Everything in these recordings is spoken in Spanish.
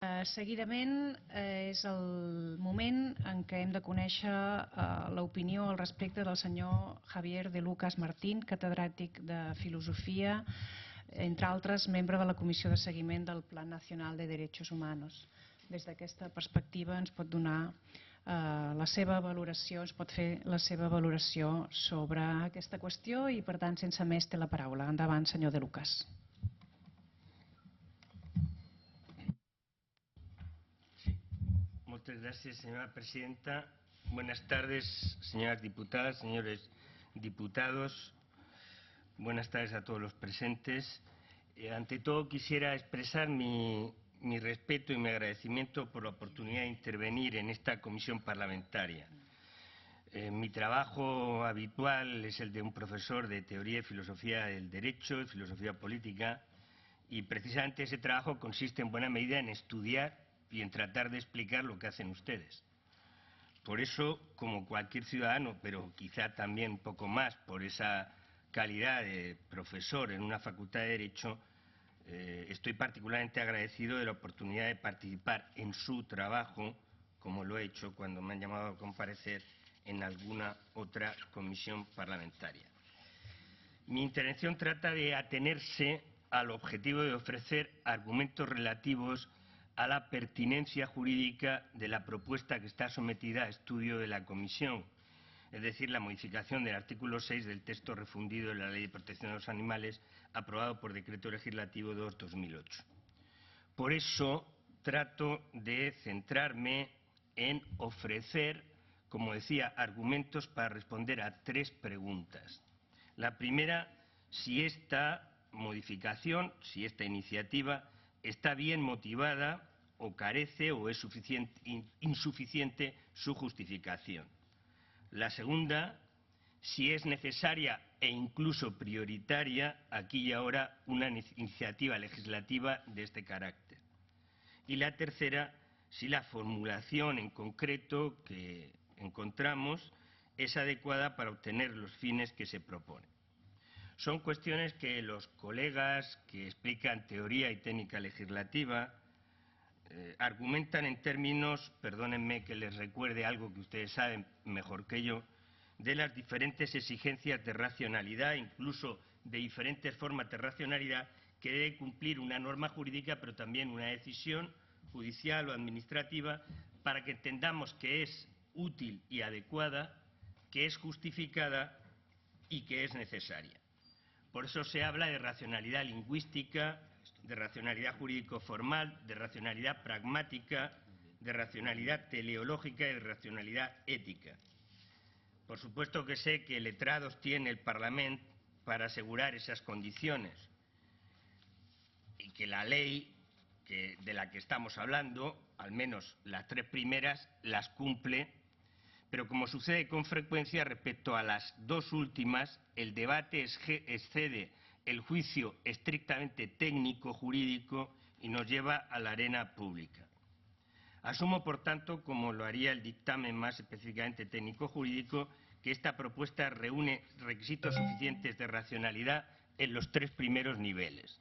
Seguidament és el moment en què hem de conèixer l'opinió al respecte del senyor Javier de Lucas Martín, catedràtic de Filosofia, entre altres, membre de la Comissió de Seguiment del Plan Nacional de Derechos Humanos. Des d'aquesta perspectiva ens pot donar la seva valoració, ens pot fer la seva valoració sobre aquesta qüestió i, per tant, sense més, té la paraula. Endavant, senyor de Lucas. Muchas gracias, señora presidenta. Buenas tardes, señoras diputadas, señores diputados. Buenas tardes a todos los presentes. Ante todo, quisiera expresar mi respeto y mi agradecimiento por la oportunidad de intervenir en esta comisión parlamentaria. Mi trabajo habitual es el de un profesor de Teoría y Filosofía del Derecho y Filosofía Política, y precisamente ese trabajo consiste en buena medida en estudiar y en tratar de explicar lo que hacen ustedes. Por eso, como cualquier ciudadano, pero quizá también un poco más por esa calidad de profesor en una facultad de Derecho, estoy particularmente agradecido de la oportunidad de participar en su trabajo, como lo he hecho cuando me han llamado a comparecer en alguna otra comisión parlamentaria. Mi intervención trata de atenerse al objetivo de ofrecer argumentos relativos a la pertinencia jurídica de la propuesta que está sometida a estudio de la Comisión, es decir, la modificación del artículo 6 del texto refundido de la Ley de Protección de los Animales, aprobado por Decreto Legislativo 2/2008. Por eso trato de centrarme en ofrecer, como decía, argumentos para responder a tres preguntas. La primera, si esta modificación, si esta iniciativa está bien motivada o carece o es insuficiente su justificación. La segunda, si es necesaria e incluso prioritaria aquí y ahora una iniciativa legislativa de este carácter. Y la tercera, si la formulación en concreto que encontramos es adecuada para obtener los fines que se proponen. Son cuestiones que los colegas que explican teoría y técnica legislativa argumentan en términos, perdónenme que les recuerde algo que ustedes saben mejor que yo, de las diferentes exigencias de racionalidad, incluso de diferentes formas de racionalidad que debe cumplir una norma jurídica, pero también una decisión judicial o administrativa, para que entendamos que es útil y adecuada, que es justificada y que es necesaria. Por eso se habla de racionalidad lingüística, de racionalidad jurídico-formal, de racionalidad pragmática, de racionalidad teleológica y de racionalidad ética. Por supuesto que sé que letrados tiene el Parlamento para asegurar esas condiciones y que la ley de la que estamos hablando, al menos las tres primeras, las cumple, pero como sucede con frecuencia respecto a las dos últimas, el debate excede el juicio estrictamente técnico-jurídico y nos lleva a la arena pública. Asumo, por tanto, como lo haría el dictamen más específicamente técnico-jurídico, que esta propuesta reúne requisitos suficientes de racionalidad en los tres primeros niveles.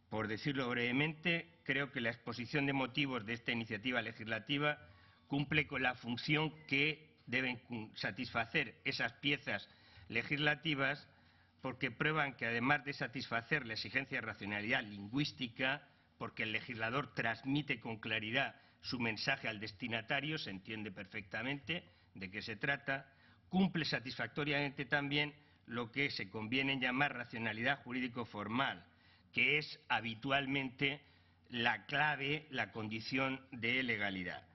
Por decirlo brevemente, creo que la exposición de motivos de esta iniciativa legislativa cumple con la función que deben satisfacer esas piezas legislativas, porque prueban que, además de satisfacer la exigencia de racionalidad lingüística, porque el legislador transmite con claridad su mensaje al destinatario, se entiende perfectamente de qué se trata, cumple satisfactoriamente también lo que se conviene en llamar racionalidad jurídico-formal, que es habitualmente la clave, la condición de legalidad.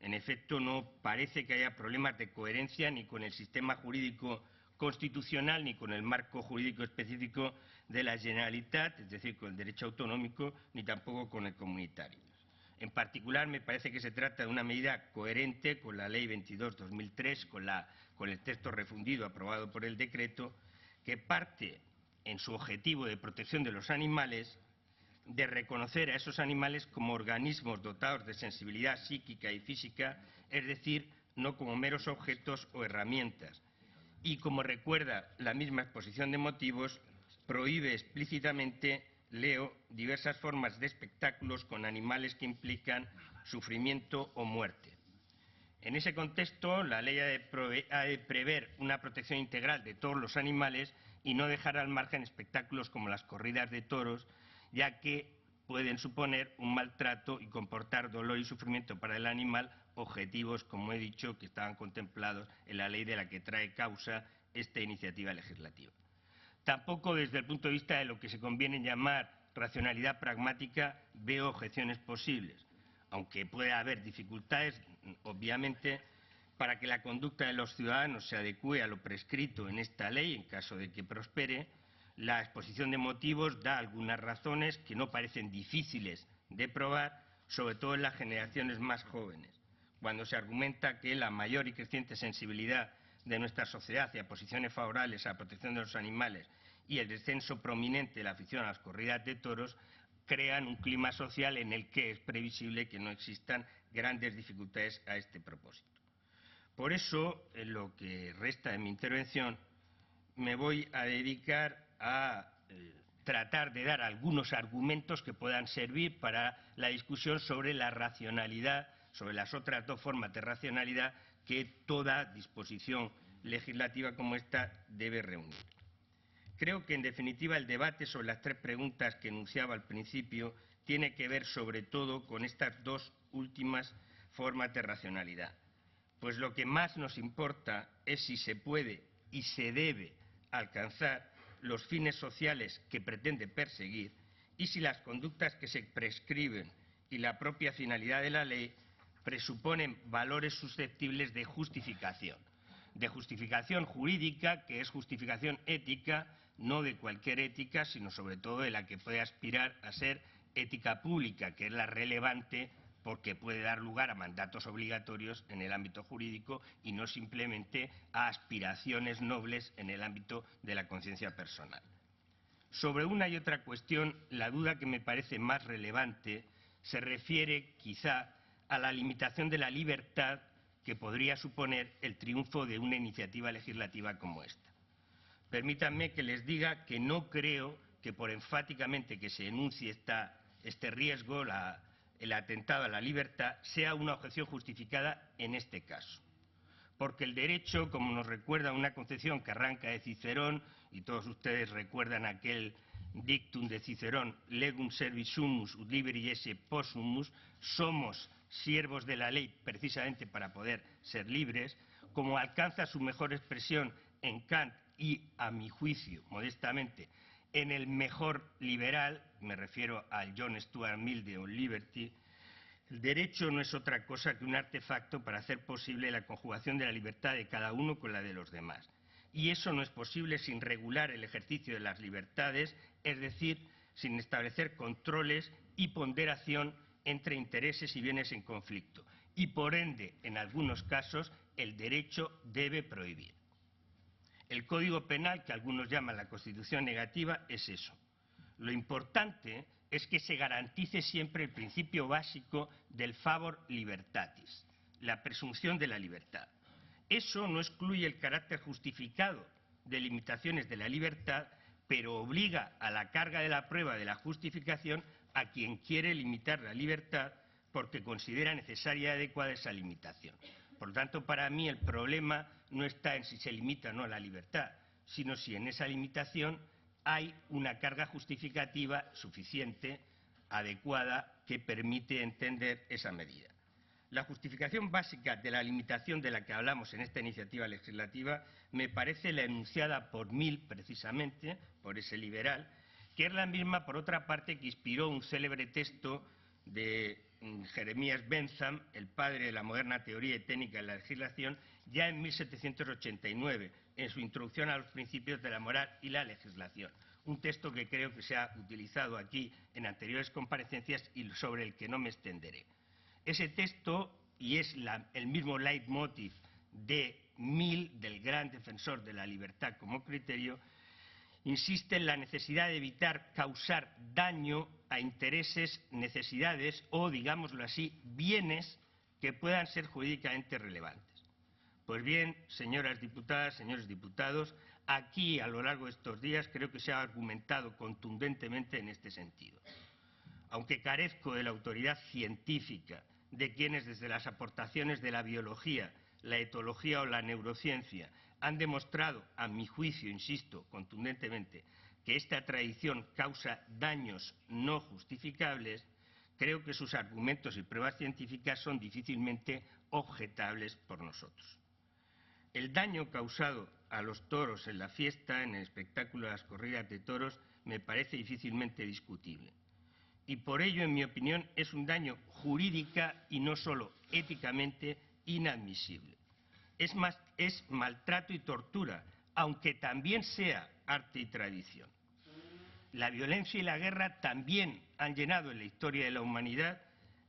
En efecto, no parece que haya problemas de coherencia ni con el sistema jurídico constitucional ni con el marco jurídico específico de la Generalitat, es decir, con el derecho autonómico, ni tampoco con el comunitario. En particular, me parece que se trata de una medida coherente con la Ley 22/2003, con el texto refundido aprobado por el decreto, que parte en su objetivo de protección de los animales de reconocer a esos animales como organismos dotados de sensibilidad psíquica y física, es decir, no como meros objetos o herramientas. Y, como recuerda la misma exposición de motivos, prohíbe explícitamente leo, diversas formas de espectáculos con animales que implican sufrimiento o muerte. En ese contexto, la ley ha de prever una protección integral de todos los animales y no dejar al margen espectáculos como las corridas de toros, ya que pueden suponer un maltrato y comportar dolor y sufrimiento para el animal, objetivos, como he dicho, que estaban contemplados en la ley de la que trae causa esta iniciativa legislativa. Tampoco desde el punto de vista de lo que se conviene llamar racionalidad pragmática veo objeciones posibles, aunque pueda haber dificultades, obviamente, para que la conducta de los ciudadanos se adecúe a lo prescrito en esta ley, en caso de que prospere. La exposición de motivos da algunas razones que no parecen difíciles de probar, sobre todo en las generaciones más jóvenes, cuando se argumenta que la mayor y creciente sensibilidad de nuestra sociedad hacia posiciones favorables a la protección de los animales y el descenso prominente de la afición a las corridas de toros crean un clima social en el que es previsible que no existan grandes dificultades a este propósito. Por eso, en lo que resta de mi intervención, me voy a dedicar a tratar de dar algunos argumentos que puedan servir para la discusión sobre la racionalidad, sobre las otras dos formas de racionalidad que toda disposición legislativa como esta debe reunir. Creo que, en definitiva, el debate sobre las tres preguntas que enunciaba al principio tiene que ver sobre todo con estas dos últimas formas de racionalidad, pues lo que más nos importa es si se puede y se debe alcanzar los fines sociales que pretende perseguir y si las conductas que se prescriben y la propia finalidad de la ley presuponen valores susceptibles de justificación jurídica, que es justificación ética, no de cualquier ética, sino sobre todo de la que puede aspirar a ser ética pública, que es la relevante porque puede dar lugar a mandatos obligatorios en el ámbito jurídico y no simplemente a aspiraciones nobles en el ámbito de la conciencia personal. Sobre una y otra cuestión, la duda que me parece más relevante se refiere quizá a la limitación de la libertad que podría suponer el triunfo de una iniciativa legislativa como esta. Permítanme que les diga que no creo que por enfáticamente que se enuncie este riesgo, el atentado a la libertad, sea una objeción justificada en este caso. Porque el derecho, como nos recuerda una concepción que arranca de Cicerón, y todos ustedes recuerdan aquel dictum de Cicerón, legum servi sumus ut liberi esse possumus, somos siervos de la ley precisamente para poder ser libres, como alcanza su mejor expresión en Kant y, a mi juicio, modestamente, en el mejor liberal, me refiero al John Stuart Mill de On Liberty. El derecho no es otra cosa que un artefacto para hacer posible la conjugación de la libertad de cada uno con la de los demás. Y eso no es posible sin regular el ejercicio de las libertades, es decir, sin establecer controles y ponderación entre intereses y bienes en conflicto. Y por ende, en algunos casos, el derecho debe prohibir. El Código Penal, que algunos llaman la Constitución negativa, es eso. Lo importante es que se garantice siempre el principio básico del favor libertatis, la presunción de la libertad. Eso no excluye el carácter justificado de limitaciones de la libertad, pero obliga a la carga de la prueba de la justificación a quien quiere limitar la libertad porque considera necesaria y adecuada esa limitación. Por lo tanto, para mí el problema no está en si se limita o no la libertad, sino si en esa limitación hay una carga justificativa suficiente, adecuada, que permite entender esa medida. La justificación básica de la limitación de la que hablamos en esta iniciativa legislativa me parece la enunciada por Mill, precisamente, por ese liberal, que es la misma, por otra parte, que inspiró un célebre texto de Jeremías Bentham, el padre de la moderna teoría y técnica de la legislación, ya en 1789, en su introducción a los principios de la moral y la legislación. Un texto que creo que se ha utilizado aquí en anteriores comparecencias y sobre el que no me extenderé. Ese texto, y es el mismo leitmotiv de Mill, del gran defensor de la libertad como criterio, insiste en la necesidad de evitar causar daño a intereses, necesidades o, digámoslo así, bienes que puedan ser jurídicamente relevantes. Pues bien, señoras diputadas, señores diputados, Aquí, a lo largo de estos días, creo que se ha argumentado contundentemente en este sentido. Aunque carezco de la autoridad científica de quienes desde las aportaciones de la biología, la etología o la neurociencia han demostrado, a mi juicio, insisto, contundentemente, que esta tradición causa daños no justificables, creo que sus argumentos y pruebas científicas son difícilmente objetables por nosotros. El daño causado a los toros en la fiesta, en el espectáculo de las corridas de toros, me parece difícilmente discutible. Y por ello, en mi opinión, es un daño jurídica y no solo éticamente inadmisible. Es maltrato y tortura, aunque también sea arte y tradición. La violencia y la guerra también han llenado en la historia de la humanidad,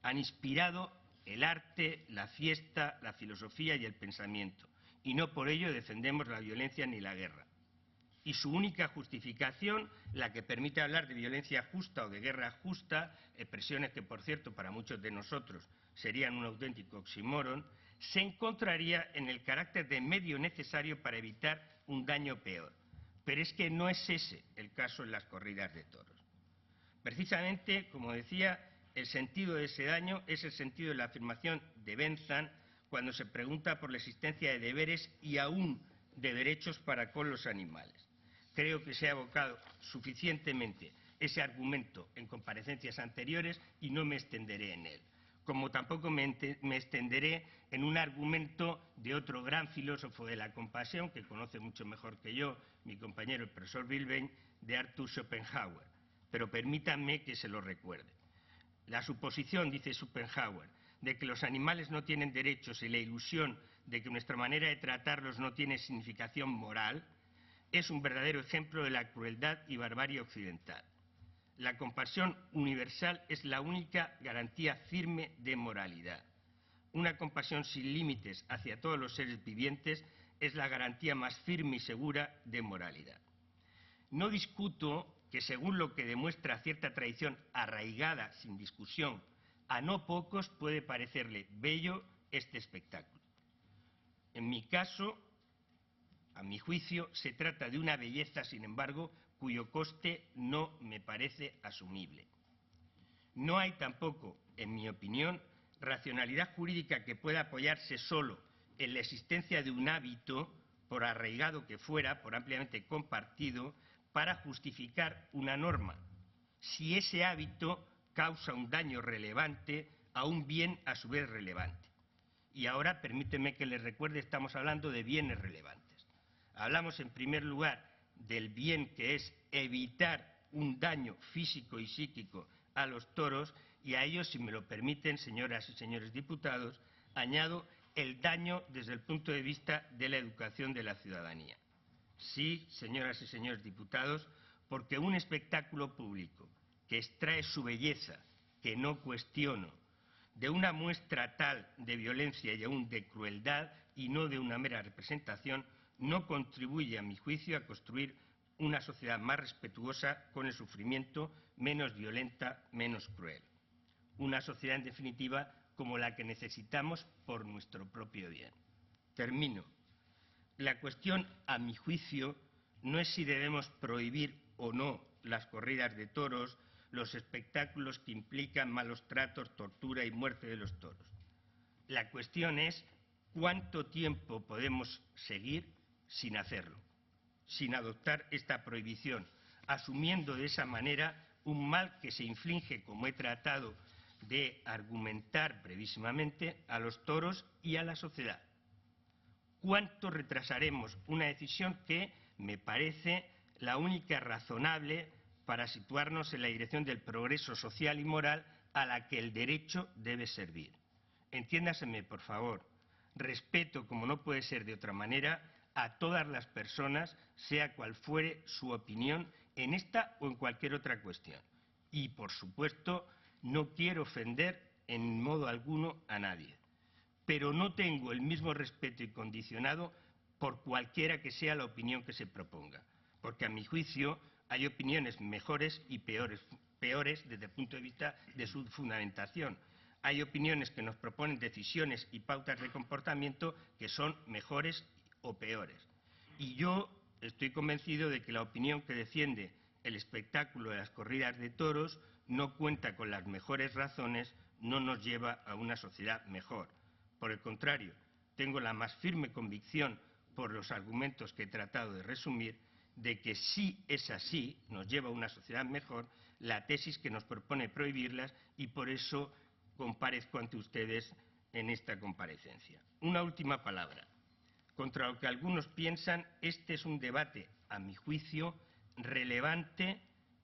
han inspirado el arte, la fiesta, la filosofía y el pensamiento. Y no por ello defendemos la violencia ni la guerra. Y su única justificación, la que permite hablar de violencia justa o de guerra justa, expresiones que, por cierto, para muchos de nosotros serían un auténtico oxímoron, se encontraría en el carácter de medio necesario para evitar un daño peor. Pero es que no es ese el caso en las corridas de toros. Precisamente, como decía, el sentido de ese daño es el sentido de la afirmación de Bentham cuando se pregunta por la existencia de deberes y aún de derechos para con los animales. Creo que se ha evocado suficientemente ese argumento en comparecencias anteriores y no me extenderé en él. Como tampoco me extenderé en un argumento de otro gran filósofo de la compasión, que conoce mucho mejor que yo, mi compañero el profesor Bilbén, de Arthur Schopenhauer. Pero permítanme que se lo recuerde. La suposición, dice Schopenhauer, de que los animales no tienen derechos y la ilusión de que nuestra manera de tratarlos no tiene significación moral es un verdadero ejemplo de la crueldad y barbarie occidental. La compasión universal es la única garantía firme de moralidad. Una compasión sin límites hacia todos los seres vivientes es la garantía más firme y segura de moralidad. No discuto que, según lo que demuestra cierta tradición arraigada, sin discusión, a no pocos puede parecerle bello este espectáculo. En mi caso, a mi juicio, se trata de una belleza, sin embargo, cuyo coste no me parece asumible. No hay tampoco, en mi opinión, racionalidad jurídica que pueda apoyarse solo en la existencia de un hábito, por arraigado que fuera, por ampliamente compartido, para justificar una norma, si ese hábito causa un daño relevante a un bien a su vez relevante. Y ahora, permíteme que les recuerde, estamos hablando de bienes relevantes. Hablamos, en primer lugar, del bien que es evitar un daño físico y psíquico a los toros, y a ellos, si me lo permiten, señoras y señores diputados, añado el daño desde el punto de vista de la educación de la ciudadanía. Sí, señoras y señores diputados, porque un espectáculo público que extrae su belleza, que no cuestiono, de una muestra tal de violencia y aún de crueldad y no de una mera representación, no contribuye, a mi juicio, a construir una sociedad más respetuosa con el sufrimiento, menos violenta, menos cruel. Una sociedad, en definitiva, como la que necesitamos por nuestro propio bien. Termino. La cuestión, a mi juicio, no es si debemos prohibir o no las corridas de toros, los espectáculos que implican malos tratos, tortura y muerte de los toros. La cuestión es cuánto tiempo podemos seguir sin hacerlo, sin adoptar esta prohibición, asumiendo de esa manera un mal que se inflige, como he tratado de argumentar brevísimamente, a los toros y a la sociedad. ¿Cuánto retrasaremos una decisión que me parece la única razonable para situarnos en la dirección del progreso social y moral a la que el derecho debe servir? Entiéndaseme, por favor, respeto, como no puede ser de otra manera, a todas las personas, sea cual fuere su opinión en esta o en cualquier otra cuestión. Y, por supuesto, no quiero ofender en modo alguno a nadie. Pero no tengo el mismo respeto incondicionado por cualquiera que sea la opinión que se proponga, porque a mi juicio hay opiniones mejores y peores desde el punto de vista de su fundamentación. Hay opiniones que nos proponen decisiones y pautas de comportamiento que son mejores o peores. Y yo estoy convencido de que la opinión que defiende el espectáculo de las corridas de toros no cuenta con las mejores razones, no nos lleva a una sociedad mejor. Por el contrario, tengo la más firme convicción, por los argumentos que he tratado de resumir, de que si es así, nos lleva a una sociedad mejor la tesis que nos propone prohibirlas, y por eso comparezco ante ustedes en esta comparecencia. Una última palabra. Contra lo que algunos piensan, este es un debate, a mi juicio, relevante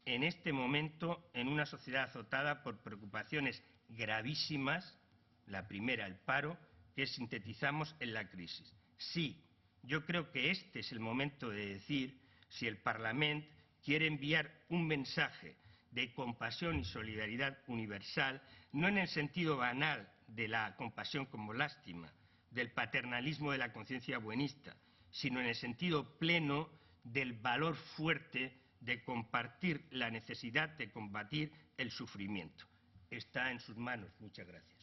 en este momento en una sociedad azotada por preocupaciones gravísimas. La primera, el paro, que sintetizamos en la crisis. Sí, yo creo que este es el momento de decir si el Parlamento quiere enviar un mensaje de compasión y solidaridad universal, no en el sentido banal de la compasión como lástima, del paternalismo de la conciencia buenista, sino en el sentido pleno del valor fuerte de compartir la necesidad de combatir el sufrimiento. Está en sus manos. Muchas gracias.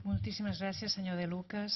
Moltíssimes gràcies, senyor De Lucas.